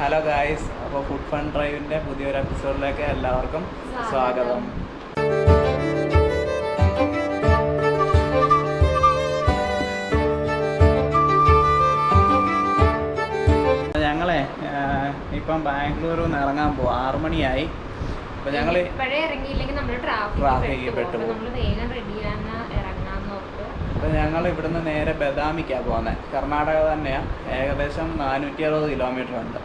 Hello guys, അപ്പോൾ food fun ഡ്രൈവിൻ്റെ പുതിയൊരു എപ്പിസോഡിലേക്ക് എല്ലാവർക്കും സ്വാഗതം. ഞങ്ങളെ ഇപ്പം ബാംഗ്ലൂരിൽ നിന്ന് ഇറങ്ങാൻ പോകും. 6 മണിയായി. അപ്പോൾ ഞങ്ങൾ ട്രാഫിക്കിൽ പെട്ടു. അപ്പോൾ ഞങ്ങൾ ഇവിടുന്ന് നേരെ ബദാമിക്കാണ് പോകുന്നത്. കർണാടക തന്നെയാണ്. ഏകദേശം 460 കിലോമീറ്റർ ഉണ്ട്.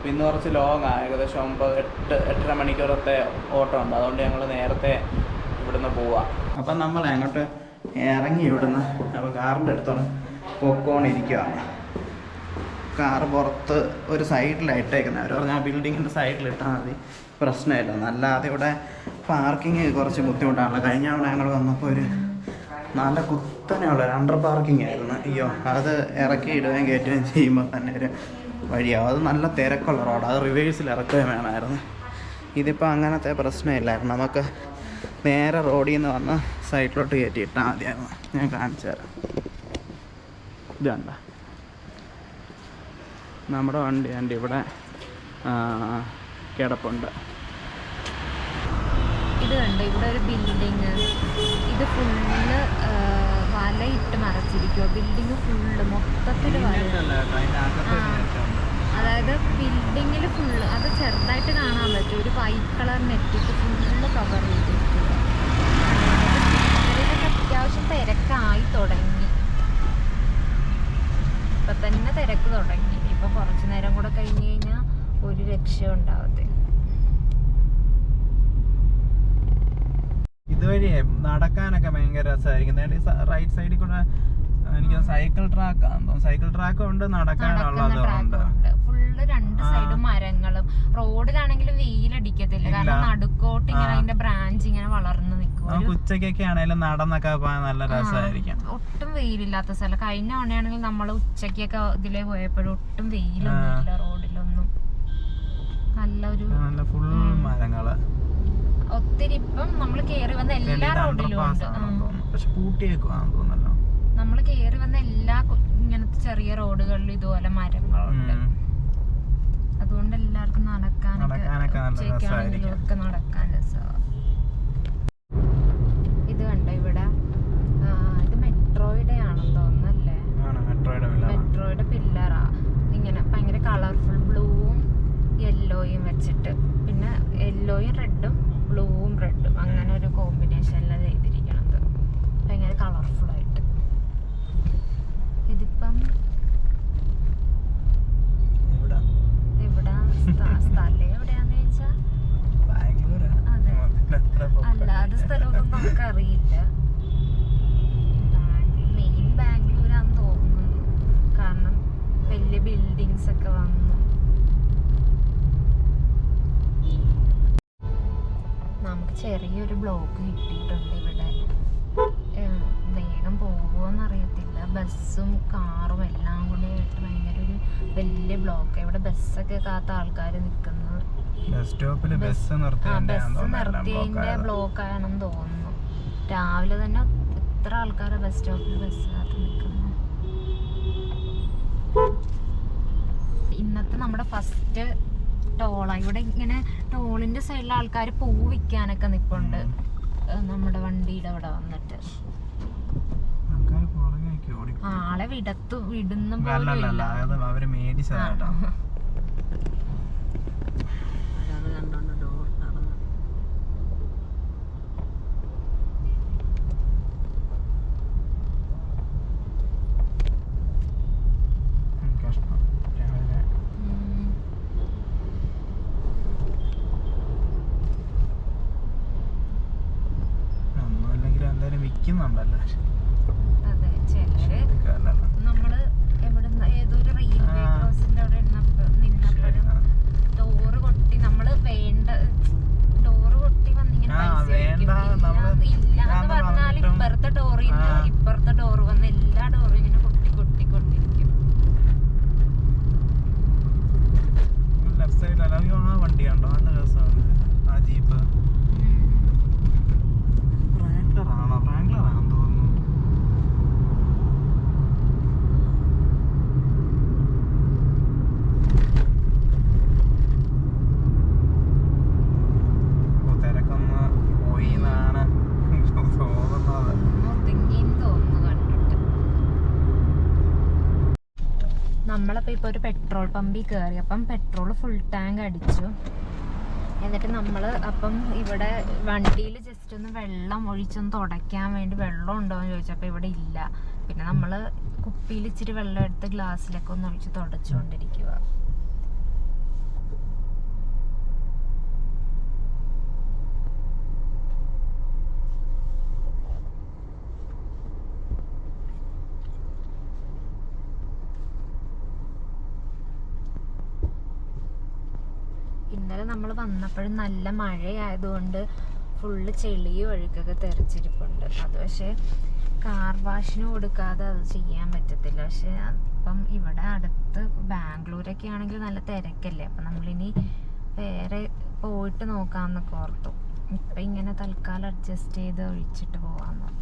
ഇന്ന് കുറച്ച് ലോങ്ങാണ്. ഏകദേശം 8-8.5 മണിക്കൂറത്തെ ഓട്ടം ഉണ്ട്. അതുകൊണ്ട് ഞങ്ങൾ നേരത്തെ ഇവിടുന്ന് പോവാം. അപ്പം നമ്മൾ അങ്ങോട്ട് ഇറങ്ങി ഇവിടുന്ന് അപ്പോൾ കാറിൻ്റെ അടുത്തോളം പൊക്കോണ്ടിരിക്കുകയാണ്. കാറ് പുറത്ത് ഒരു സൈഡിലായിട്ടേക്കുന്നത്. അവർ പറഞ്ഞാൽ ആ ബിൽഡിങ്ങിൻ്റെ സൈഡിലിട്ടാൽ മതി, പ്രശ്നമില്ല. അല്ലാതെ ഇവിടെ പാർക്കിങ് കുറച്ച് ബുദ്ധിമുട്ടാണല്ലോ. കഴിഞ്ഞ തവണ ഞങ്ങൾ വന്നപ്പോൾ ഒരു നല്ല കുത്തനെയുള്ള ഒരു അണ്ടർ പാർക്കിംഗ് ആയിരുന്നു. അയ്യോ, അത് ഇറക്കി ഇടുകയും കയറ്റുകയും ചെയ്യുമ്പോൾ തന്നെ ഒരു വഴിയാവും. അത് നല്ല തിരക്കുള്ള റോഡ്. അത് റിവേഴ്സിൽ ഇറക്കുകയും വേണമായിരുന്നു. ഇതിപ്പോൾ അങ്ങനത്തെ പ്രശ്നമില്ലായിരുന്നു. നമുക്ക് നേരെ റോഡിൽ നിന്ന് വന്ന് സൈഡിലോട്ട് കയറ്റിയിട്ടാൽ മതിയായിരുന്നു. ഞാൻ കാണിച്ചു തരാം. ഇത് കണ്ട നമ്മുടെ വണ്ടി ഇവിടെ കിടപ്പുണ്ട്. ഇത് കണ്ട് ഇവിടെ ഒരു ബിൽഡിങ്, ഇത് ഫുള്ള് വലയിട്ട് മറച്ചിരിക്കുമോ. ബിൽഡിങ് ഫുള്ള് മൊത്തത്തിൽ അതായത് ബിൽഡിങ്ങിൽ ഫുള്ള് അത് ചെറുതായിട്ട് കാണാൻ പറ്റും. ഒരു വൈറ്റ് കളർ നെറ്റിട്ട് ഫുള്ള് കവർ ചെയ്തിരിക്കുക. ഇതിലൊക്കെ അത്യാവശ്യം തിരക്കായി തുടങ്ങി. ഇപ്പം തന്നെ തിരക്ക് തുടങ്ങി. ഇപ്പം കുറച്ച് നേരം കൂടെ കഴിഞ്ഞ് കഴിഞ്ഞാൽ ഒരു രക്ഷയും ഉണ്ടാവത്തെ. ഇതുവഴി നടക്കാനൊക്കെ ഭയങ്കര രസമായിരിക്കും. റൈറ്റ് സൈഡിൽ കൂടെ എനിക്ക് സൈക്കിൾ ട്രാക്ക് ഉണ്ട്, നടക്കാനുള്ളതുണ്ട്. ഫുള്ള് 2 സൈഡും മരങ്ങളും. റോഡിലാണെങ്കിൽ വെയിലടിക്കത്തില്ല, കാരണം നടുക്കോട്ട് ഇങ്ങനെ അതിന്റെ ബ്രാഞ്ച് ഇങ്ങനെ വളർന്നു നിൽക്കും. ഉച്ചക്കൊക്കെ ആണെങ്കിലും നടന്നൊക്കെ പോകാൻ നല്ല രസമായിരിക്കും. ഒട്ടും വെയിലില്ലാത്ത സ്ഥലം. കഴിഞ്ഞ തവണയാണെങ്കിൽ നമ്മൾ ഉച്ചക്കൊക്കെ ഇതിലേ പോയപ്പോഴും ഒട്ടും വെയിലൊന്നും ഇല്ല റോഡിലൊന്നും. നല്ല ഫുൾ മരങ്ങള് ഒത്തിരി. ഇപ്പം നമ്മൾ കേറി വന്ന എല്ലാ റോഡിലും ഉണ്ട്. നമ്മൾ കേറി വന്ന എല്ലാ ഇങ്ങനത്തെ ചെറിയ റോഡുകളിലും ഇതുപോലെ മരങ്ങളുണ്ട്. അതുകൊണ്ട് എല്ലാവർക്കും നടക്കാനൊക്കെ ഉച്ചയ്ക്കാണെങ്കിലും ഒക്കെ നടക്കാൻ രസമാണ്. ഇത് കണ്ടോ ഇവിടെ, ഇത് മെട്രോയുടെ ആണെന്ന് തോന്നുന്നല്ലേ. മെട്രോയുടെ പില്ലറാ. ഇങ്ങനെ ഭയങ്കര കളർഫുൾ ബ്ലൂവും യെല്ലോയും വെച്ചിട്ട്, പിന്നെ യെല്ലോയും റെഡും ബ്ലൂവും റെഡും അങ്ങനെ ഒരു കോമ്പിനേഷനിലാണ് ചെയ്തിരിക്കണത്. ഭയങ്കര കളർഫുൾ ആയിട്ട്. ഇതിപ്പം ഇവിടെ സ്ഥലം എവിടെയാന്ന് ചോദിച്ചാൽ അല്ലാതെ സ്ഥലമൊന്നും നമുക്കറിയില്ല. മെയിൻ ബാംഗ്ലൂരാന്ന് തോന്നുന്നു, കാരണം വലിയ ബിൽഡിങ്സ് ഒക്കെ വന്നു. നമുക്ക് ചെറിയൊരു ബ്ലോക്ക് കിട്ടിയിട്ടുണ്ട് ഇവിടെ. വേഗം പോകുമോയെന്നറിയത്തില്ല. ബസ്സും കാറും എല്ലാം കൂടി ആയിട്ട് ഭയങ്കര ഒരു വലിയ ബ്ലോക്ക്. ഇവിടെ ബസ്സൊക്കെ കാത്ത ആൾക്കാർ നിൽക്കുന്നത്. ബസ് നിർത്തിയതിന്റെ ബ്ലോക്ക് ആണെന്ന് തോന്നുന്നു. രാവിലെ തന്നെ എത്ര ആൾക്കാരെ ബസ് സ്റ്റോപ്പിൽ ബസ് കാത്ത് നിൽക്കുന്നു. ഇന്നത്തെ നമ്മുടെ ഫസ്റ്റ് ടോളാ. ഇവിടെ ഇങ്ങനെ ടോളിന്റെ സൈഡിൽ ആൾക്കാർ പൂ വിൽക്കാനൊക്കെ നിൽപ്പുണ്ട്. നമ്മുടെ വണ്ടിയുടെ അവിടെ വന്നിട്ട് ആളെ വിടുന്ന പോലും. അതെ, ചിലര് നമ്മള് എവിടുന്ന് ഏതൊരു റെയിൽവേ ക്രോസിന്റെ അവിടെ നിന്നപ്പോഴും ഡോറ് കൊട്ടി നമ്മള് വേണ്ട ഡോറ് കൊട്ടി വന്നിങ്ങനെ ഇല്ലാന്ന് പറഞ്ഞാൽ ഇപ്പുറത്തെ ഡോറിൽ നിന്ന് ഇപ്പുറത്തെ ഡോറ് വന്ന് എല്ലാ ഡോറും ഇങ്ങനെ കൊട്ടിക്കൊണ്ടിരിക്കും. വണ്ടിയുണ്ടോ? നല്ല രസമാണ് ആ ജീപ്പ്. റാംഗ്ലറാണെന്ന് തോന്നുന്നു. നമ്മളിപ്പോൾ ഒരു പെട്രോൾ പമ്പിൽ കയറി. അപ്പം പെട്രോൾ ഫുൾ ടാങ്ക് അടിച്ചു. എന്നിട്ട് നമ്മൾ അപ്പം ഇവിടെ വണ്ടിയിൽ ജസ്റ്റ് ഒന്ന് വെള്ളം ഒഴിച്ചൊന്ന് തുടയ്ക്കാൻ വേണ്ടി വെള്ളം ഉണ്ടോ എന്ന് ചോദിച്ചപ്പോൾ ഇവിടെ ഇല്ല. പിന്നെ നമ്മൾ കുപ്പിയിൽ ഇച്ചിരി വെള്ളം എടുത്ത് ഗ്ലാസ്സിലൊക്കെ ഒന്ന് ഒഴിച്ച് തുടച്ചുകൊണ്ടിരിക്കുക. ഇന്നലെ നമ്മൾ വന്നപ്പോഴും നല്ല മഴയായതുകൊണ്ട് ഫുള്ള് ചെളിയും ഒഴുക്കൊക്കെ തെറിച്ചിരിപ്പുണ്ട്. അത് പക്ഷേ കാർ വാഷിന് കൊടുക്കാതെ അത് ചെയ്യാൻ പറ്റത്തില്ല. പക്ഷെ അപ്പം ഇവിടെ അടുത്ത് ബാംഗ്ലൂരൊക്കെ ആണെങ്കിൽ നല്ല തിരക്കല്ലേ, അപ്പം നമ്മളിനി വേറെ പോയിട്ട് നോക്കാമെന്നൊക്കെ ഓർത്തു. ഇപ്പം ഇങ്ങനെ തൽക്കാലം അഡ്ജസ്റ്റ് ചെയ്ത് ഒഴിച്ചിട്ട് പോകാമെന്ന് ഓർത്തു.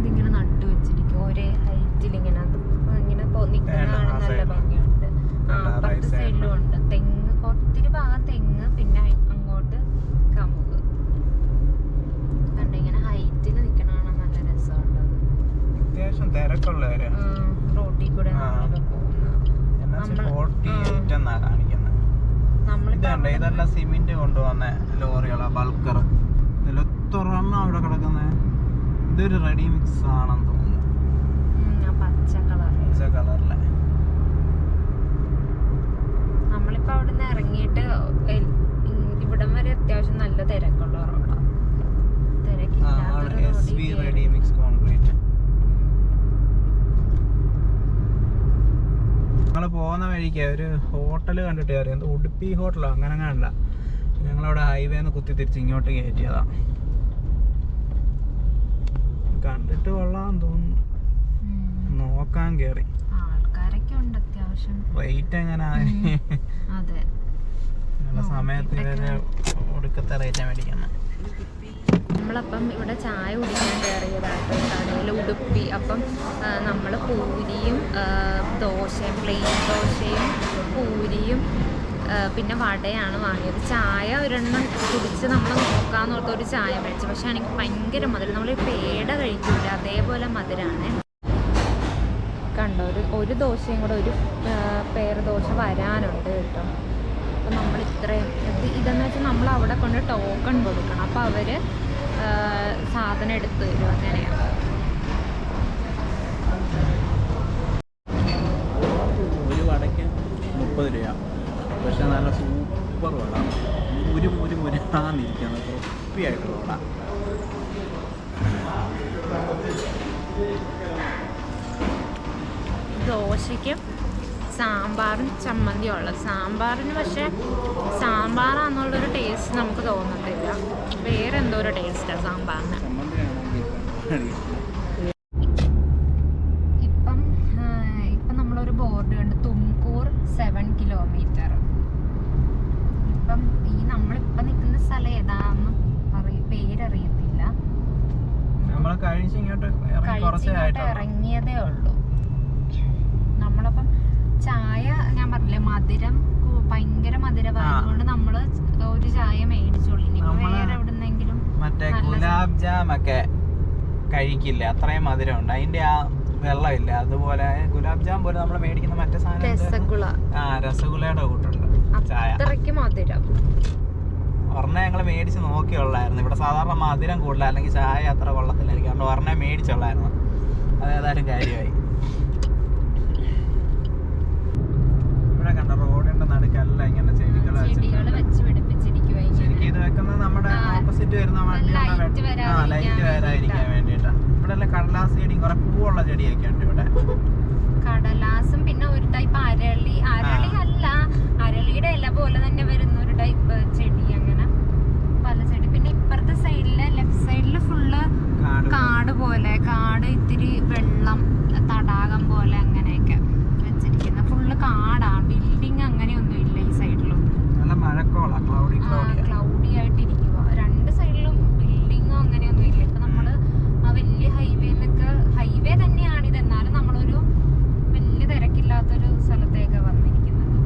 ഇങ്ങനെ നട്ടു വെച്ചിരിക്കും ഒരേ ഹൈറ്റിൽ. ഇങ്ങനെ അത് ഇങ്ങനെ നിൽക്കുന്നതാണ് നല്ല ഭംഗിയുണ്ട്. അപ്പുറത്തെ സൈഡിലും ഉണ്ട് തെങ്ങ്, ഒത്തിരി ഭാഗം തെങ്ങ്, പിന്നെ അങ്ങോട്ട് കമുക്. കണ്ട ഇങ്ങനെ ഹൈറ്റിൽ നിൽക്കണതാണ് നല്ല രസമുള്ളത്. റോഡിൽ കൂടെ ഇതെല്ലാം സിമെന്റ് കൊണ്ടുവന്ന ലോറികളാ, ബൾക്കർ. അവിടെ കിടക്കുന്നത് ഇതൊരു റെഡി മിക്സ് ആണെന്ന് തോന്നുന്നു. പച്ച കളറിലെ. നമ്മളിപ്പോ അവിടുന്ന് ഇറങ്ങിയിട്ട് ഇവിടം വരെ അത്യാവശ്യം നല്ല തിരക്കുള്ള റോഡാണ്. ഞങ്ങള് പോകുന്ന വഴിക്ക് ഒരു ഹോട്ടൽ കണ്ടിട്ട് അറിയാം, ഉടുപ്പി ഹോട്ടലോ അങ്ങനെ കണ്ട. ഞങ്ങളവിടെ ഹൈവേന്ന് കുത്തി തിരിച്ച് ഇങ്ങോട്ട് കയറ്റിയതാ. കണ്ടിട്ട് കൊള്ളാന്ന് തോന്നുന്നു. നോക്കാൻ കേറി. ആൾക്കാരൊക്കെ ഉണ്ട് അത്യാവശ്യം. റേറ്റ് എങ്ങനാ? അതെ, സമയത്ത് ഒടുക്കത്തെ റേറ്റാ മേടിക്കുന്നത്. നമ്മളപ്പം ഇവിടെ ചായ കുടിക്കാൻ കയറിയതായിട്ട് കടയിൽ ഉടുപ്പി. അപ്പം നമ്മൾ പൂരിയും ദോശയും, പ്ലെയിൻ ദോശയും പൂരിയും പിന്നെ വടയാണ് വാങ്ങിയത്. ചായ ഒരെണ്ണം കുടിച്ച് നമ്മൾ നോക്കാന്ന് ഓർത്ത് ഒരു ചായ മേടിച്ചു. പക്ഷെ എനിക്ക് ഭയങ്കര മധുരം. നമ്മൾ പേട കഴിക്കില്ല അതേപോലെ മധുരമാണ്. കണ്ടോ, ഒരു ദോശയും കൂടെ, ഒരു പേർ ദോശ വരാനുണ്ട് കേട്ടോ. അപ്പം നമ്മൾ ഇത്രയും ഇതെന്ന് വെച്ചാൽ നമ്മൾ അവിടെ കൊണ്ട് ടോക്കൺ കൊടുക്കണം. അപ്പോൾ അവർ സാധനം എടുത്ത് തരും. അങ്ങനെയാണ്. ഒരു വടയ്ക്ക് 30 രൂപ. പക്ഷെ നല്ല സൂപ്പർ വട, മുരാന്നിരിക്കുന്നത് ക്രിസ്പിയായിട്ട് വട. ദോശയ്ക്ക് സാമ്പാറും ചമ്മന്തിയും ഉള്ളത്. സാമ്പാറിന് പക്ഷേ സാമ്പാറാന്നുള്ളൊരു ടേസ്റ്റ് നമുക്ക് തോന്നത്തില്ല, വേറെ എന്തോ ഒരു ടേസ്റ്റാണ് സാമ്പാറിന്. ഇപ്പം നമ്മളൊരു ബോർഡ് കണ്ട് തുംകൂർ 7 കിലോമീറ്റർ. ഇപ്പം നമ്മളിപ്പം നിൽക്കുന്ന സ്ഥലം ഏതാന്ന് പേരറിയത്തില്ല. കഴിച്ചിങ്ങോട്ട് ഇറങ്ങിയതേ ഉള്ളൂ. നമ്മളപ്പം ചായ ഞാൻ പറഞ്ഞില്ലേ, മധുരം ഭയങ്കര മധുരമായതുകൊണ്ട് നമ്മള് ഒരു ചായ മേടിച്ചോളൂ. വേറെ എവിടുന്നെങ്കിലും മറ്റേ ഗുലാബ് ജാം ഒക്കെ കഴിക്കില്ല, അത്രയും മധുരം ഉണ്ട്. അതിന്റെ ആ വെള്ളമില്ല. അതുപോലെ ഗുലാബ് ജാം പോലെ നമ്മൾ മേടിക്കുന്ന മറ്റേ സാധനം രസഗുളയുടെ കൂട്ടുണ്ട് ചായ, അത്രയ്ക്ക് മധുരം. ഒരെണ്ണം ഞങ്ങൾ മേടിച്ച് നോക്കിയുള്ളായിരുന്നു. ഇവിടെ സാധാരണ മധുരം കൂടുതൽ, അല്ലെങ്കിൽ ചായ അത്ര കൊള്ളത്തില്ലായിരിക്കും. അതുകൊണ്ട് ഒരെണ്ണം മേടിച്ചുള്ളായിരുന്നു. അതേതായാലും കാര്യമായി. ഇവിടെ കണ്ട റോഡിന്റെ നടുക്കല്ല ഇങ്ങനെ ചെടികൾ വെച്ച് പിടിപ്പിച്ചിരിക്കുക. ശരിക്കും ഇത് വെക്കുന്നത് നമ്മുടെ ഓപ്പോസിറ്റ് വരുന്ന ലൈറ്റ് വരാതിരിക്കാൻ വേണ്ടിയിട്ടാണ്. ഇവിടെ എല്ലാം കടലാസ് ചെടിയും കുറെ പൂവുള്ള ചെടിയൊക്കെ ഉണ്ട് ഇവിടെ. കടലാസും പിന്നെ ഒരു ടൈപ്പ് അരളി അല്ല, അരളിയുടെ ഇല പോലെ തന്നെ വരുന്ന ഒരു ടൈപ്പ് ചെടി. അങ്ങനെ പല ചെടി. പിന്നെ ഇപ്പുറത്തെ സൈഡില് ലെഫ്റ്റ് സൈഡില് ഫുള്ള് കാട് പോലെ, കാട് ഇത്തിരി വെള്ളം തടാകം പോലെ അങ്ങനെയൊക്കെ വെച്ചിരിക്കുന്ന ഫുള്ള് കാടാണ്. ബിൽഡിങ് അങ്ങനെയൊന്നും ഇല്ല ഈ സൈഡിലും. ക്ലൗഡി ആയിട്ടിരിക്കുക. രണ്ട് സൈഡിലും ബിൽഡിങ്ങോ അങ്ങനെയൊന്നും ഇല്ല. ഇപ്പൊ നമ്മള് ആ വലിയ ഹൈവേ തന്നെയാണിത്, എന്നാലും നമ്മളൊരു വലിയ തിരക്കില്ലാത്തൊരു സ്ഥലത്തേക്ക് വന്നിരിക്കുന്നത്.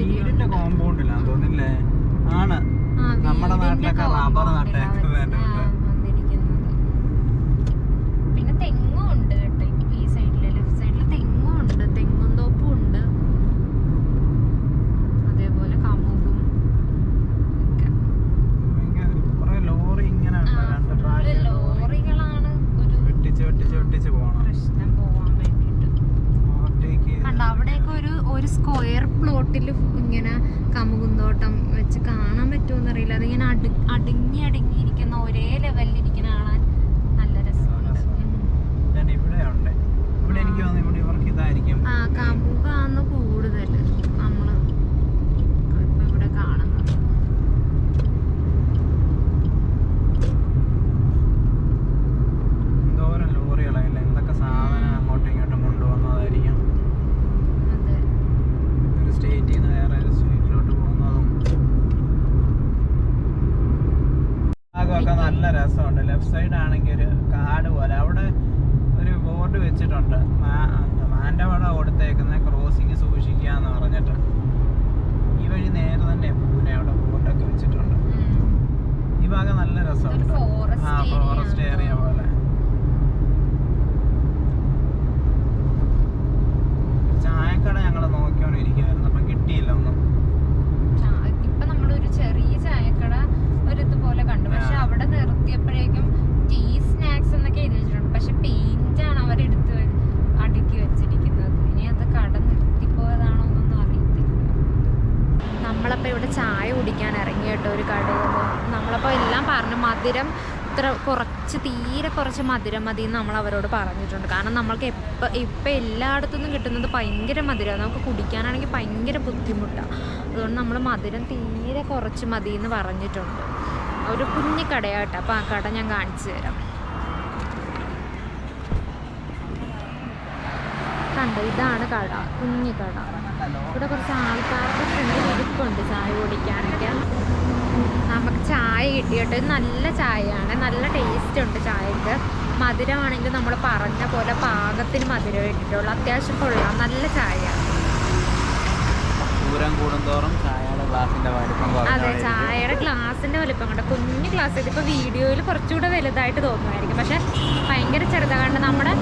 ഒത്തിരി കോമ്പൗണ്ടിലാന്ന് തോന്നില്ലേ? ആണ് നമ്മുടെ നാട്ടിലൊക്കെ റബ്ബർ നട്ടേക്കുന്നത്. പിന്നെ തെങ്ങും ഉണ്ട് കേട്ടോ ഈ സൈഡില്. ലെഫ്റ്റ് സൈഡില് തെങ്ങും ഉണ്ട്, തെങ്ങും തോപ്പും ഉണ്ട്, അതേപോലെ കമുകും ഒക്കെ. ലോറി ഇങ്ങനെ ലോറികളാണ് ഒരു വെട്ടിച്ച് പോകണം പ്രശ്നം പോവാൻ വേണ്ടിട്ട്. കണ്ട അവിടെയൊക്കെ ഒരു സ്ക്വയർ പ്ലോട്ടിൽ ഇങ്ങനെ കമുകുന്തോട്ടം വെച്ച് കാണാൻ പറ്റുമോന്നറിയില്ല. അതിങ്ങനെ അടുങ്ങിയിരിക്കുന്ന ഒരേ ലെവലിൽ ഇരിക്കുന്ന കാണാൻ നല്ല രസമുണ്ട്. കമുകാന്ന് കൂടുതൽ നമ്മള് ഇപ്പൊ ഇവിടെ കാണുന്നത്. എന്തൊക്കെ സാധനം അങ്ങോട്ടും ഇങ്ങോട്ടും കൊണ്ടുപോകുന്നതായിരിക്കും. അതെ, ഒരു സ്റ്റേറ്റിൽ നിന്ന് വേറെ സ്റ്റേറ്റിലോട്ട് പോകുന്നതും ഭാഗമൊക്കെ നല്ല രസമുണ്ട്. ലെഫ്റ്റ് സൈഡ് ആണെങ്കിൽ ഒരു കാട് പോലെ. അവിടെ ഒരു ബോർഡ് വെച്ചിട്ടുണ്ട്, മാൻഡവട കൊടുത്തേക്കുന്ന ക്രോസിങ് സൂക്ഷിക്കുക എന്ന് പറഞ്ഞിട്ട്. ഈ വഴി നേരെ തന്നെ പൂനെ അവിടെ ബോർഡൊക്കെ വെച്ചിട്ടുണ്ട്. ഈ ഭാഗം നല്ല രസമുണ്ട്. ഫോറസ്റ്റ് ഏരിയ പോലെ. ചായക്കട ഞങ്ങൾ നോക്കിക്കൊണ്ടിരിക്കുവായിരുന്നു, അപ്പം കിട്ടിയില്ല ഒന്നും. ഇപ്പൊ നമ്മളൊരു ചെറിയ ചായക്കട ഒരിതുപോലെ കണ്ടു. പക്ഷെ അവിടെ നിർത്തിയപ്പോഴേക്കും ടീ സ്നാക്സ് എന്നൊക്കെ എഴുതി വെച്ചിട്ടുണ്ട്. പക്ഷെ പെയിന്റ് ആണ് അവരെടുത്ത് അടുക്കി വെച്ചിരിക്കുന്നത്. ഇനി അത് കട നിർത്തിപ്പോയതാണോ എന്നൊന്നും അറിയത്തില്ല. നമ്മളപ്പോൾ ഇവിടെ ചായ കുടിക്കാൻ ഇറങ്ങി കേട്ടോ ഒരു കടയിൽ. നമ്മളപ്പോൾ എല്ലാം പറഞ്ഞു മധുരം തീരെ കുറച്ച് മധുരം മതി എന്ന് നമ്മൾ അവരോട് പറഞ്ഞിട്ടുണ്ട്. കാരണം നമ്മൾക്ക് ഇപ്പം എല്ലായിടത്തുനിന്നും കിട്ടുന്നത് ഭയങ്കര മധുരമാണ്. നമുക്ക് കുടിക്കാനാണെങ്കിൽ ഭയങ്കര ബുദ്ധിമുട്ടാണ്. അതുകൊണ്ട് നമ്മൾ മധുരം തീരെ കുറച്ച് മതി എന്ന് പറഞ്ഞിട്ടുണ്ട്. ഒരു കുഞ്ഞു കടയാട്ടോ. അപ്പോൾ ആ കട ഞാൻ കാണിച്ചു തരാം. കണ്ടോ, ഇതാണ് കട, കുഞ്ഞു കട. ഇവിടെ കുറച്ച് ആൾക്കാർക്ക് ഫ്രണ്ടിൽ ഇരിപ്പുണ്ട് ചായ കുടിക്കാനൊക്കെ. നമുക്ക് ചായ കിട്ടിയിട്ട് നല്ല ചായയാണ്, നല്ല ടേസ്റ്റ് ഉണ്ട് ചായക്ക്. മധുരമാണെങ്കിൽ നമ്മൾ പറഞ്ഞ പോലെ പാകത്തിന് മധുരം ഇട്ടിട്ടുള്ളൂ. അത്യാവശ്യം കൊള്ളാം, നല്ല ചായയാണ്. അതെ, ചായയുടെ ഗ്ലാസിന്റെ വലിപ്പം കണ്ട കുഞ്ഞു ഗ്ലാസ്. ഇതിപ്പോൾ വീഡിയോയിൽ കുറച്ചുകൂടെ വലുതായിട്ട് തോന്നുമായിരിക്കും, പക്ഷെ ഭയങ്കര ചെറുതാണ്. കണ്ട് നമ്മുടെ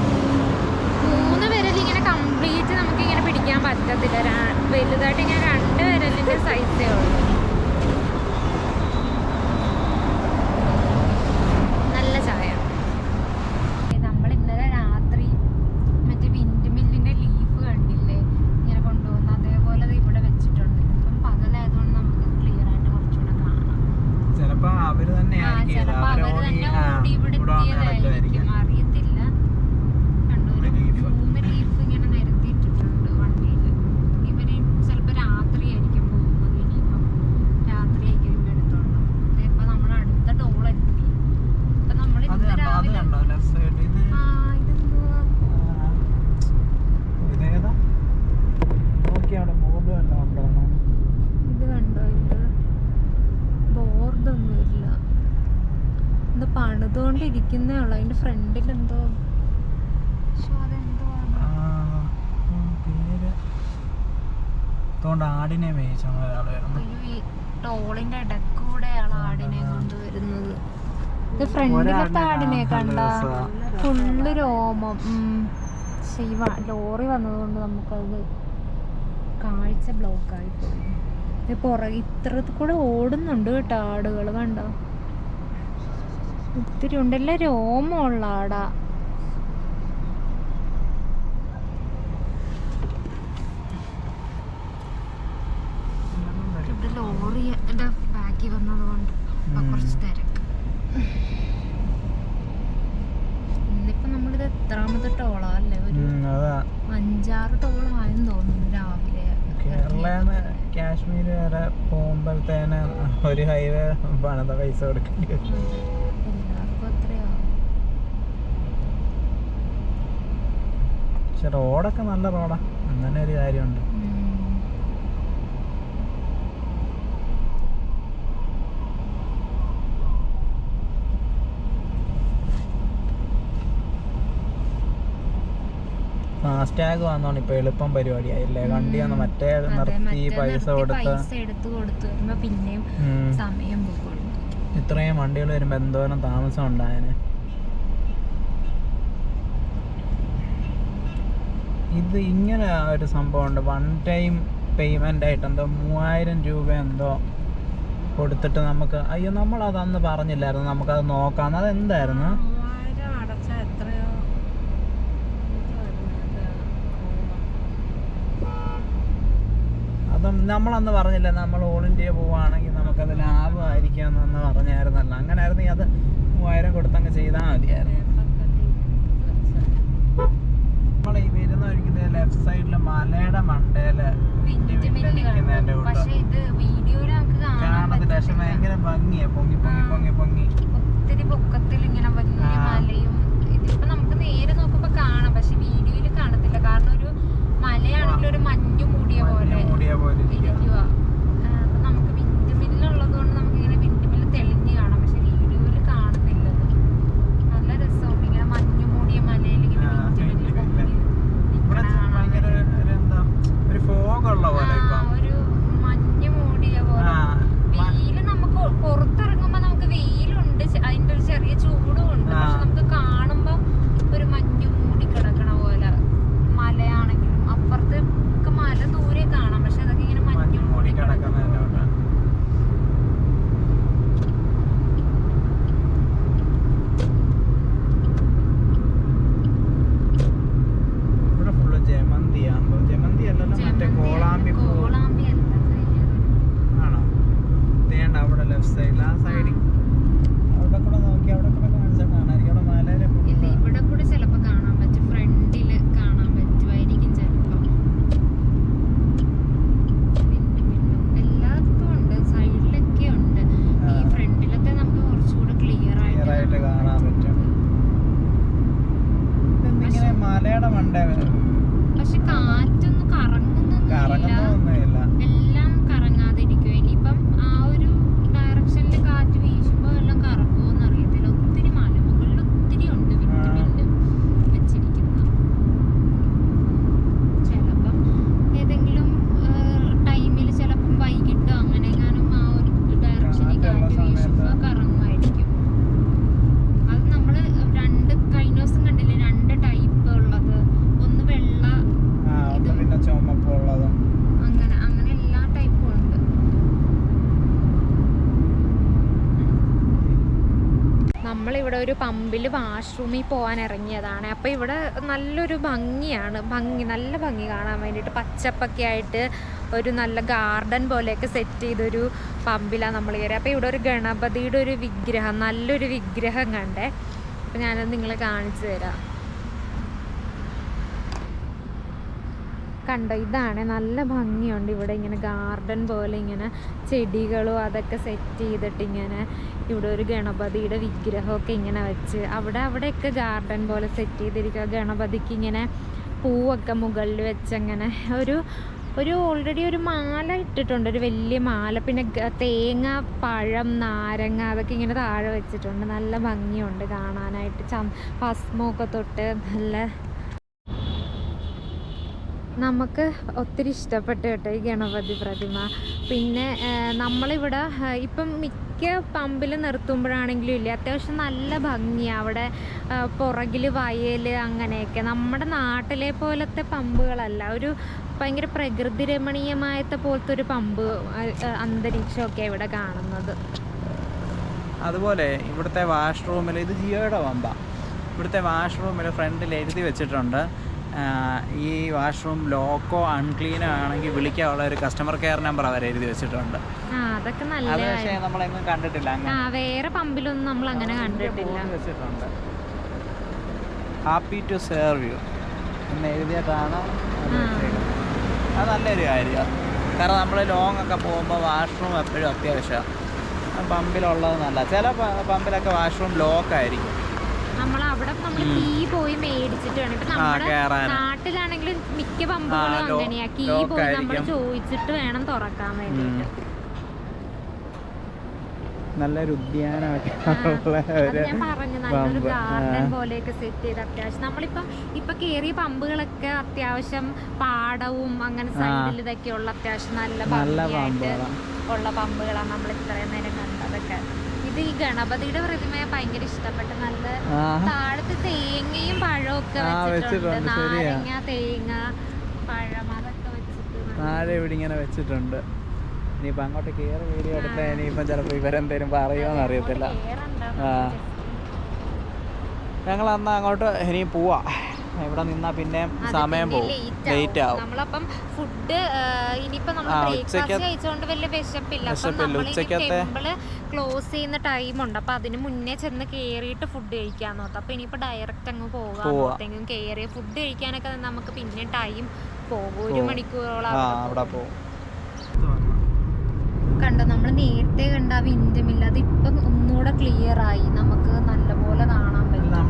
3 വിരൽ ഇങ്ങനെ കംപ്ലീറ്റ് നമുക്കിങ്ങനെ പിടിക്കാൻ പറ്റത്തില്ല. വലുതായിട്ട് ഇങ്ങനെ 2 വിരലിൻ്റെ സൈസേ ഉള്ളൂ. നല്ല ചായ. നമ്മൾ ഇന്നലെ രാത്രി മറ്റേ വിൻഡ് മില്ലിൻ്റെ ലീഫ് കണ്ടില്ലേ ഇങ്ങനെ കൊണ്ടുപോകുന്ന, അതേപോലെ അത് ഇവിടെ വെച്ചിട്ടുണ്ട്. ഇപ്പം പകലായതുകൊണ്ട് നമുക്ക് ക്ലിയർ ആയിട്ട് കുറച്ചുകൂടെ കാണാം. ചിലപ്പോൾ അവർ തന്നെ ഓടി ഇവിടെ എത്തിയതായിരിക്കും, അറിയത്തില്ല. കണ്ടു, 3 ലീഫ് ഇങ്ങനെ നിരത്തിയിട്ടിട്ടുണ്ട് വണ്ടിയിൽ. ഇവര് ചിലപ്പോൾ രാത്രിയായിരിക്കും പോകുന്നത്. ഇനിയിപ്പം രാത്രിയായിരിക്കും ഇവിടെ എടുത്തോണ്ട്. ഇപ്പം നമ്മൾ അടുത്ത ടോളെത്തി. ഇപ്പം നമ്മൾ ഇന്ന് രാവിലെ ഇത് കണ്ടോ, ഇത് ബോർഡൊന്നുമില്ല. ഇത് പണിതുകൊണ്ടിരിക്കുന്നേ ഉള്ളു. അതിന്റെ ഫ്രണ്ടിൽ എന്തോ ആടിനെ മേയിച്ചാണ് ഒരാൾ വരുന്നത്. ഈ ടോളിന്റെ ഇടക്കൂടെയാണ് ആടിനെ കൊണ്ടുവരുന്നത്. ഇത് ഫ്രണ്ടിലത്തെ ആടിനെ കണ്ട ഫുള്ള് രോമം. ലോറി വന്നതുകൊണ്ട് നമുക്കത് കാഴ്ച ബ്ലോക്കായി പോയി. ഇത് പുറകെ ഇത്രത്തിൽ കൂടെ ഓടുന്നുണ്ട് കേട്ടോ ആടുകൾ. കണ്ടോ, ഒത്തിരി ഉണ്ട്. എല്ലാം രോമമുള്ള ആടാ. ഇവിടെ ലോറിയുടെ ബാക്കിൽ വന്നതുകൊണ്ട് കുറച്ച് തിരക്ക്. ഇന്നിപ്പോ നമ്മളിത് എത്രാമത്തെ ടോളാ അല്ലേ? ഒരു 5-6 ടോളായെന്ന് തോന്നുന്നു രാവിലെ. കേരളന്ന് കാശ്മീർ വരെ പോകുമ്പോഴത്തേന് ഒരു ഹൈവേ പണിത പൈസ കൊടുക്കേണ്ടി വരും. എല്ലാവർക്കും അത്രയാവും. പക്ഷെ റോഡൊക്കെ നല്ല റോഡാ, അങ്ങനെ ഒരു കാര്യമുണ്ട്. ഫാസ്റ്റാഗ് വന്നോണ്ട് ഇപ്പൊ എളുപ്പം പരിപാടിയായില്ലേ. വണ്ടിയൊന്ന് മറ്റേ നിർത്തി പൈസ കൊടുത്ത് പിന്നെയും സമയം പോകും. ഇത്രയും വണ്ടികൾ വരുമ്പോ എന്തോരം താമസം ഉണ്ടായനെ. ഇത് ഇങ്ങനെ ഒരു സംഭവം ഉണ്ട്. 1 ടൈം പേയ്മെന്റ് ആയിട്ട് എന്തോ 3000 രൂപ എന്തോ കൊടുത്തിട്ട് നമുക്ക്, അയ്യോ നമ്മളത് അന്ന് പറഞ്ഞില്ലായിരുന്നു നമുക്കത് നോക്കാം. അതെന്തായിരുന്നു? അതും നമ്മളന്ന് പറഞ്ഞില്ല, നമ്മൾ ഓൾ ഇന്ത്യ പോവുകയാണെങ്കിൽ നമുക്കത് ലാഭമായിരിക്കാമെന്ന് പറഞ്ഞായിരുന്നല്ലോ. അങ്ങനെ ആയിരുന്നെങ്കിൽ അത് 3000 കൊടുത്തങ്ങ് ചെയ്താൽ മതിയായിരുന്നു. നമ്മൾ ഈ വരുന്ന ഒരിക്കലും ലെഫ്റ്റ് സൈഡില് മലയുടെ മണ്ടയില് നിൽക്കുന്നതിന്റെ കൂട്ടം കാണത്തില്ല. പക്ഷെ ഭയങ്കര ഭംഗിയാ, പൊങ്ങി പൊങ്ങി പൊങ്ങി പൊങ്ങി ഒത്തിരി പൊക്കത്തിൽ ഇങ്ങനെ വലിയ മലയും. ഇതിപ്പോ നമുക്ക് നേരെ നോക്കുമ്പോ കാണാം, പക്ഷെ വീഡിയോയിൽ കാണത്തില്ല. കാരണം ഒരു മലയാണെങ്കിൽ ഒരു മഞ്ഞു മൂടിയ പോലെ ഇരിക്കുക. നമുക്ക് വിൻഡ് മില്ലുള്ളത് കൊണ്ട് നമുക്ക് ഇങ്ങനെ വിൻഡ് മില്ല് തെളിഞ്ഞ് കാണാം, പക്ഷെ വീഡിയോയിൽ കാണുന്നില്ലത്. നല്ല രസമുണ്ട് ഇങ്ങനെ മഞ്ഞു മൂടിയ മലയിൽ ഇങ്ങനെ വിൻഡ് മില്ല് ഒരു ഫോഗുള്ള പോലെ, ഒരു മഞ്ഞു മൂടിയ പോലെ. വെയില് നമുക്ക് പുറത്തിറങ്ങുമ്പോ നമുക്ക് വെയിലുണ്ട്, അതിന്റെ ഒരു ചെറിയ ചൂടും ഉണ്ട്. പക്ഷെ നമുക്ക് കാണുമ്പോ ഒരു മഞ്ഞു മൂടി കിടക്കണ പോലെ. മലയാണെങ്കിലും അപ്പുറത്ത് ഒക്കെ മല ദൂരെ കാണാം, പക്ഷെ അതൊക്കെ ഇങ്ങനെ മഞ്ഞു മൂടി കിടക്കുന്നതിന്റെ. അവിടെ ലെഫ്റ്റ് സൈഡിൽ ആ സൈഡിൽ അവിടെ കൂടെ നോക്കി അവിടെ കൂടെ കാണിച്ചാൽ കാണാമായിരിക്കും. അവിടെ മലയിലെ ഇവിടെ കൂടെ ചിലപ്പോ കാണാൻ പറ്റും, ഫ്രണ്ടില് കാണാൻ പറ്റുമായിരിക്കും ചിലപ്പോ. എല്ലായിടത്തും ഉണ്ട്, സൈഡിലൊക്കെ ഉണ്ട്. ഈ ഫ്രണ്ടിലത്തെ നമുക്ക് കുറച്ചുകൂടെ ക്ലിയർ ആയിട്ട് കാണാൻ പറ്റും. ഇങ്ങനെ മലയുടെ മണ്ട, പക്ഷെ കാറ്റൊന്നും കറങ്ങുന്നൊന്നുമില്ല. എല്ലാം കറങ്ങാതിരിക്കും. ഇനിയിപ്പം ആ ഒരു ഡയറക്ഷനിൽ കാറ്റ് വീശുമ്പോ എല്ലാം കറങ്ങുമോന്ന് അറിയത്തില്ല. ഒത്തിരി മലമുകളിൽ ഒത്തിരി ഉണ്ട് വിൻഡ് വെച്ചിരിക്കുന്ന. ചിലപ്പം ഏതെങ്കിലും ടൈമിൽ ചിലപ്പം വൈകിട്ടോ അങ്ങനെ എങ്ങാനും ആ ഒരു ഡയറക്ഷനിൽ കാറ്റ് വീശുമ്പോ കറങ്ങുമായിരിക്കും. അത് നമ്മള് കഴിഞ്ഞ ദിവസം കണ്ടില്ലേ, 2 ടൈപ്പ് ഉള്ളത്. ഒന്ന് വെള്ള, പിന്നെ ചുമപ്പുള്ളത്. അങ്ങനെ എല്ലാ ടൈപ്പും ഉണ്ട്. നമ്മളിവിടെ ഒരു പമ്പിൽ വാഷ്റൂമിൽ പോകാൻ ഇറങ്ങിയതാണ്. അപ്പോൾ ഇവിടെ നല്ലൊരു ഭംഗിയാണ്, നല്ല ഭംഗി കാണാൻ വേണ്ടിയിട്ട്. പച്ചപ്പൊക്കെ ആയിട്ട് ഒരു നല്ല ഗാർഡൻ പോലെയൊക്കെ സെറ്റ് ചെയ്തൊരു പമ്പിലാണ് നമ്മൾ കയറി. അപ്പോൾ ഇവിടെ ഒരു ഗണപതിയുടെ ഒരു വിഗ്രഹം, നല്ലൊരു വിഗ്രഹം കണ്ടേ. അപ്പോൾ ഞാനത് നിങ്ങളെ കാണിച്ചു തരാം. കണ്ടോ, ഇതാണ് നല്ല ഭംഗിയുണ്ട്. ഇവിടെ ഇങ്ങനെ ഗാർഡൻ പോലെ ഇങ്ങനെ ചെടികളും അതൊക്കെ സെറ്റ് ചെയ്തിട്ട് ഇങ്ങനെ ഇവിടെ ഒരു ഗണപതിയുടെ വിഗ്രഹമൊക്കെ ഇങ്ങനെ വെച്ച് അവിടെയൊക്കെ ഗാർഡൻ പോലെ സെറ്റ് ചെയ്തിരിക്കുക. ഗണപതിക്ക് ഇങ്ങനെ പൂവൊക്കെ മുകളിൽ വെച്ച് അങ്ങനെ ഒരു ഓൾറെഡി ഒരു മാല ഇട്ടിട്ടുണ്ട്, ഒരു വലിയ മാല. പിന്നെ തേങ്ങ, പഴം, നാരങ്ങ അതൊക്കെ ഇങ്ങനെ താഴെ വെച്ചിട്ടുണ്ട്. നല്ല ഭംഗിയുണ്ട് കാണാനായിട്ട്. ഭസ്മമൊക്കെ തൊട്ട് നല്ല, നമുക്ക് ഒത്തിരി ഇഷ്ടപ്പെട്ടു കേട്ടോ ഈ ഗണപതി പ്രതിമ. പിന്നെ നമ്മളിവിടെ ഇപ്പം മിക്ക പമ്പിൽ നിർത്തുമ്പോഴാണെങ്കിലും ഇല്ലേ, അത്യാവശ്യം നല്ല ഭംഗിയാണ്. അവിടെ പുറകിൽ വയൽ അങ്ങനെയൊക്കെ. നമ്മുടെ നാട്ടിലെ പോലത്തെ പമ്പുകളല്ല, ഒരു ഭയങ്കര പ്രകൃതി രമണീയമായത്തെ പോലത്തെ ഒരു പമ്പ് അന്തരീക്ഷമൊക്കെ ഇവിടെ കാണുന്നത്. അതുപോലെ ഇവിടുത്തെ വാഷ്റൂമിൽ, ഇത് ജിയോയുടെ പമ്പാണ്, ഇവിടുത്തെ വാഷ്റൂമിൽ ഫ്രണ്ടിൽ എഴുതി വെച്ചിട്ടുണ്ട്, ഈ വാഷ്റൂം ലോക്കോ അൺക്ലീനോ ആണെങ്കിൽ വിളിക്കാനുള്ള ഒരു കസ്റ്റമർ കെയർ നമ്പർ അവർ എഴുതി വെച്ചിട്ടുണ്ട്. അതൊക്കെ നല്ല, പക്ഷേ നമ്മളെങ്ങും കണ്ടിട്ടില്ല. വേറെ പമ്പിലൊന്നും നമ്മൾ അങ്ങനെ കണ്ടിട്ടില്ല. ഹാപ്പി ടു സെർവ് യു എന്ന് എഴുതിയിട്ടാണ് അത് നല്ലൊരു കാര്യമാണ്. കാരണം നമ്മൾ ലോങ് ഒക്കെ പോകുമ്പോൾ വാഷ്റൂം എപ്പോഴും അത്യാവശ്യമാണ്. പമ്പിലുള്ളത് നല്ല, ചില പമ്പിലൊക്കെ വാഷ്റൂം ലോക്കായിരിക്കും. നമ്മളവിടെ കീ പോയി മേടിച്ചിട്ട് വേണം. ഇപ്പൊ നമ്മുടെ നാട്ടിലാണെങ്കിലും മിക്ക പമ്പുകളും അങ്ങനെയാ, കീ പോയി നമ്മൾ ചോദിച്ചിട്ട് വേണം തുറക്കാൻ വേണ്ടിട്ട്. നല്ലൊരു ഉദ്യാനമൊക്കെ ഉള്ള അത് ഒരു ഞാൻ പറഞ്ഞു നല്ലൊരു പമ്പ്. ഗാർഡൻ പോലെയൊക്കെ സെറ്റ് ചെയ്ത് അത്യാവശ്യം ഇപ്പൊ കേറിയ പമ്പുകളൊക്കെ അത്യാവശ്യം പാടവും അങ്ങനെ സൈഡിൽ ഇതൊക്കെ ഉള്ള അത്യാവശ്യം നല്ല ഭംഗിയായിട്ട് പമ്പുകളാണ്. ഉള്ള പമ്പുകളാണ് നമ്മൾ ഇത്രയും നേരം കണ്ടതൊക്കെ. ഇത് ഈ ഗണപതിയുടെ പ്രതിമയെ ഭയങ്കര ഇഷ്ടപ്പെട്ടു. നല്ല താഴത്ത് തേങ്ങയും പഴമൊക്കെ വെച്ചിട്ടുണ്ട്. നാരങ്ങ, തേങ്ങ, പഴം അതൊക്കെ വെച്ചിട്ട് താഴെ ഇവിടെ ഇങ്ങനെ വെച്ചിട്ടുണ്ട്. ഇനിയിപ്പോൾ അങ്ങോട്ട് കയറി വീഡിയോ എടുത്താൽ ഇനിയിപ്പം ചിലപ്പോൾ ഇവരെന്തേലും പറയുമോന്ന് അറിയത്തില്ല. ഞങ്ങൾ അന്ന് അങ്ങോട്ട് ഇനി പോവാ. ഇവിടെ നിന്നാ പിന്നെ സമയം പോകും, ലേറ്റ് ആവും. നമ്മളപ്പം ഫുഡ് ഇനിയിപ്പോ നമ്മൾ ബ്രേക്ക്ഫാസ്റ്റ് കഴിച്ചോണ്ട് വലിയ വിശപ്പില്ല. ഉച്ചക്കത്തെ ടെമ്പിള് ക്ലോസ് ചെയ്യുന്ന ടൈമുണ്ട്. അപ്പൊ അതിന് മുന്നേ ചെന്ന് കേറിയിട്ട് ഫുഡ് കഴിക്കാന്ന് നോക്കാം. അപ്പൊ ഇനിയിപ്പോ ഡയറക്റ്റ് അങ്ങ് പോകാം. കേറിയ ഫുഡ് കഴിക്കാനൊക്കെ നമുക്ക് പിന്നെ ടൈം പോകും. 1 മണിക്കൂറോളം അവിടെ പോകും. കണ്ടോ നമ്മൾ നേരത്തെ കണ്ട ആ വിൻഡ്മില്ല് അതിപ്പം ഒന്നുകൂടെ ക്ലിയർ ആയി, നമുക്ക് നല്ലപോലെ കാണാൻ പറ്റും.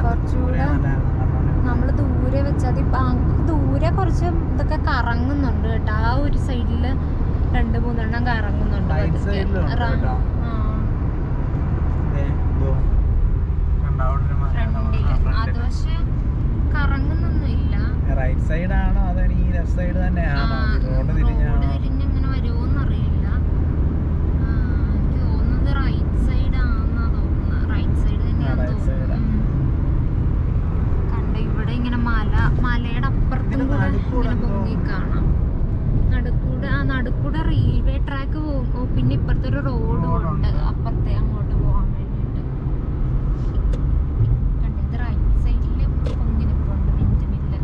കുറച്ചുകൂടെ നമ്മൾ ദൂരെ വെച്ചത് ദൂരെ കുറച്ച് ഇതൊക്കെ കറങ്ങുന്നുണ്ട് കേട്ടോ. ആ ഒരു സൈഡില് 2-3 കറങ്ങുന്നുണ്ട്. അത് പക്ഷെ കറങ്ങുന്നൊന്നും ഇല്ല. റൈറ്റ് സൈഡ് ആണോ അതോ ഈ ലെഫ്റ്റ് സൈഡ് തന്നെയാണോ? റോഡ് തിരിഞ്ഞങ്ങനെ വരുമോന്ന് അറിയില്ല. എനിക്ക് തോന്നുന്നത് റൈറ്റ് സൈഡ് ആണെന്നാ തോന്നുന്നത്. റൈറ്റ് സൈഡ് തന്നെയാണെന്ന് തോന്നുന്നു. കണ്ട ഇവിടെ ഇങ്ങനെ മലയുടെ അപ്പുറത്തും കൂടെ ഇങ്ങനെ പൊങ്ങി കാണാം. നടുക്കൂടെ റെയിൽവേ ട്രാക്ക് പോകും. പിന്നെ ഇപ്പുറത്തെ ഒരു റോഡും ഉണ്ട് അപ്പുറത്തെ അങ്ങോട്ട് പോകാൻ വേണ്ടിയിട്ട്. കണ്ട ഇത് റൈറ്റ് സൈഡില് പൊങ്ങി നിൽപ്പുണ്ട് വിൻഡ്മില്ല്.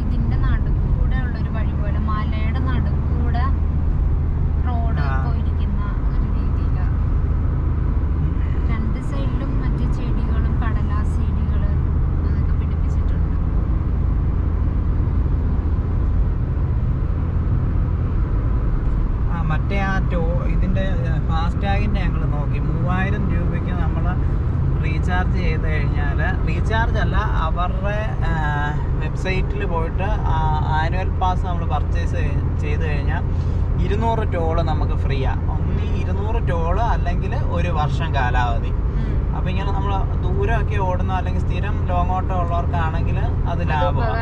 ഇതിന്റെ നടുക്കൂടെ ഉള്ളൊരു വഴി പോലെ മലയുടെ നടുക്കൂടെ റോഡ് പോയിരിക്കുന്ന ഒരു രീതിയിലാണ്. 2 സൈഡിലും മറ്റു ചെടികളും കടലാസ് ചെടികള് അതൊക്കെ പിടിപ്പിച്ചിട്ടുണ്ട്. മറ്റേ ഇതിന്റെ ഫാസ്റ്റാഗിന്റെ ഞങ്ങൾ നോക്കി 3000 രൂപയ്ക്ക് നമ്മൾ റീചാർജ് ചെയ്ത് കഴിഞ്ഞാൽ, റീചാർജ് അല്ല, അവരുടെ വെബ്സൈറ്റിൽ പോയിട്ട് ആനുവൽ പാസ് നമ്മൾ പർച്ചേസ് ചെയ്ത് കഴിഞ്ഞാൽ 200 ടോള് നമുക്ക് ഫ്രീയാണ്. ഒന്നി 200 ടോള് അല്ലെങ്കിൽ 1 വർഷം കാലാവധി. അപ്പം ഇങ്ങനെ നമ്മൾ ദൂരമൊക്കെ ഓടുന്ന അല്ലെങ്കിൽ സ്ഥിരം ലോങ് ഓട്ടം ഉള്ളവർക്കാണെങ്കിൽ അത് ലാഭമാണ്.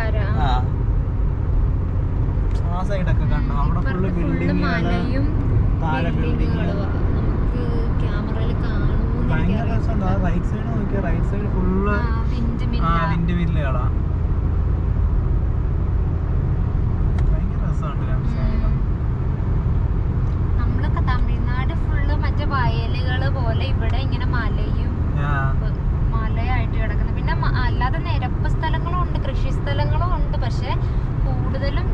ആ സൈഡൊക്കെ കണ്ടോ, അവിടെ ഫുള്ള് ബിൽഡിങ്ങുകളും താഴെ ബിൽഡിങ്ങുകളും നമുക്ക് ക്യാമറയിൽ ഭയങ്കര രസമുണ്ട്. ആ റൈറ്റ് സൈഡ് നോക്കിയാൽ റൈറ്റ് സൈഡ് ഫുള്ള് വിൻഡ് മില്ലുകളാ. ഭയങ്കര രസമുണ്ട്. നമ്മളൊക്കെ തമിഴ്നാട് ഫുള്ള് മറ്റേ വയലുകള് പോലെ ഇവിടെ ഇങ്ങനെ മലയായിട്ട് കിടക്കുന്നത്. പിന്നെ അല്ലാതെ നിരപ്പ് സ്ഥലങ്ങളും ഉണ്ട്, കൃഷി സ്ഥലങ്ങളും ഉണ്ട്. പക്ഷെ കൂടുതലും